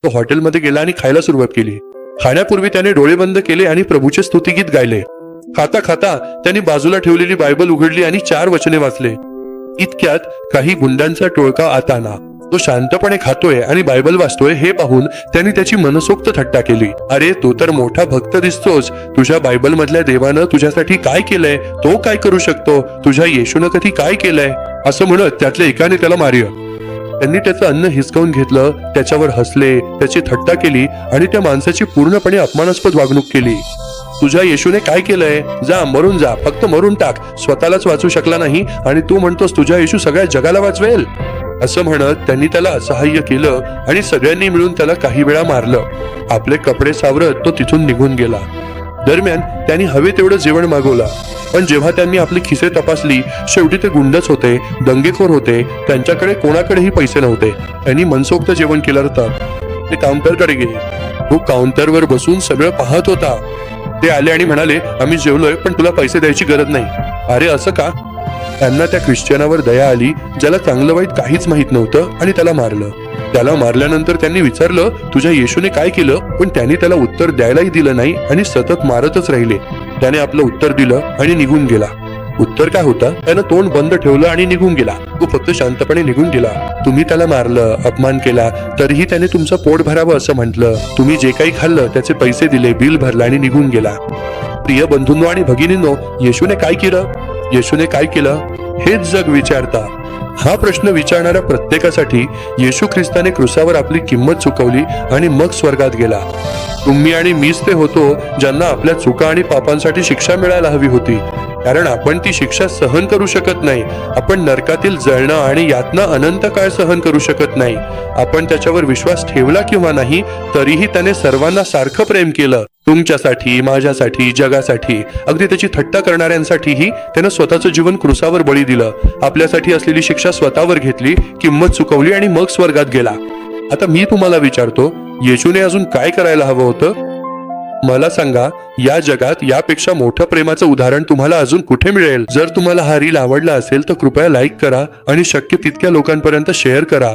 तो हॉटेलमध्ये गेला आणि खायला सुरुवात केली. खाण्यापूर्वी त्याने डोळे बंद केले आणि प्रभूचे स्तुतिगीत गायले. खाता खाता त्यांनी बाजूला ठेवलेली बायबल उघडली आणि 4 वचने वाचले. इतक्यात काही गुंडांचा टोळका आत आला. तो शांतपणे खातोय आणि बायबल वाचतोय हे पाहून त्यांनी त्याची मनसोक्त थट्टा केली. अरे, तू तर मोठा भक्त दिसतोस. तुझ्या बायबल मधल्या देवानं तुझ्यासाठी काय केलंय, तो काय करू शकतो, तुझ्या येशूनं कधी काय केलंय, असं म्हणत त्यातल्या एकाने त्याला मारलं. त्यांनी त्याचं अन्न हिसकावून घेतलं, त्याच्यावर हसले, त्याची थट्टा केली आणि त्या माणसाची पूर्णपणे अपमानास्पद वागणूक केली. तुझ्या येशूने काय केलंय? जा, मरून जा, फक्त मरून टाक. स्वतःलाच वाचू शकला नाही आणि तू म्हणतोस तुझ्या येशू सगळ्या जगाला वाचवेल, असं म्हणत त्यांनी त्याला असहाय्य केलं आणि सगळ्यांनी मिळून त्याला काही वेळा मारलं. आपले कपडे सावरत तो तिथून निघून गेला. दरम्यान त्यांनी हवे तेवढं जेवण मागवलं, पण जेव्हा त्यांनी आपली खिसे तपासली, शेवटी ते गुंडच होते, दंगेखोर होते. त्यांच्याकडे कोणाकडेही पैसे नव्हते. त्यांनी मनसोक्त जेवण केलं तर ते काउंटरकडे गेले. तो काउंटरवर बसून सगळं पाहत होता. ते आले आणि म्हणाले, आम्ही जेवलोय, पण तुला पैसे द्यायची गरज नाही. अरे, असं का? त्यांना त्या ख्रिश्चनावर दया आली, ज्याला चांगलं वाईट काहीच माहित नव्हतं, आणि त्याला मारलं. त्याला मारल्यानंतर त्यांनी विचारलं, तुझ्या येशूने काय केलं? पण त्यांनी त्याला उत्तर द्यायलाही दिलं नाही आणि सतत मारतच राहिले. त्याने आपलं उत्तर दिलं आणि निघून गेला. उत्तर काय होतं? त्यानं तोंड बंद ठेवलं आणि निघून गेला. तो फक्त शांतपणे निघून गेला. तुम्ही त्याला मारलं, अपमान केला, तरीही त्याने तुमचं पोट भरावं असं म्हटलं. तुम्ही जे काही खाल्लं त्याचे पैसे दिले, बिल भरलं आणि निघून गेला. प्रिय बंधूंनो आणि भगिनींनो, येशूने काय केलं? येशूने काय केलं हेच जग विचारता. हा प्रश्न विचारणाऱ्या प्रत्येकासाठी येशू ख्रिस्ताने क्रुसावर आपली किंमत चुकवली आणि मग स्वर्गात गेला. तुम्ही आणि मीच ते होतो ज्यांना आपल्या चुका आणि पापांसाठी शिक्षा मिळायला हवी होती, कारण आपण ती शिक्षा सहन करू शकत नाही. आपण नरकातील जळणं आणि यातना अनंत काळ सहन करू शकत नाही. आपण त्याच्यावर विश्वास ठेवला किंवा नाही, तरीही त्याने सर्वांना सारखं प्रेम केलं. तुमच्यासाठी, माझ्यासाठी, जगासाठी, अगदी त्याची थट्टा करणाऱ्यांसाठीही त्यानं स्वतःचं जीवन क्रुसावर बळी दिलं. आपल्यासाठी असलेली शिक्षा स्वतःवर घेतली, किंमत चुकवली आणि मग स्वर्गात गेला. आता मी तुम्हाला विचारतो, येशूने अजून काय करायला हवं होतं? मला सांगा, या जगात यापेक्षा मोठं प्रेमाचं उदाहरण तुम्हाला अजून कुठे मिळेल? जर तुम्हाला हा रील आवडला असेल तर कृपया लाईक करा आणि शक्य तितक्या लोकांपर्यंत शेअर करा.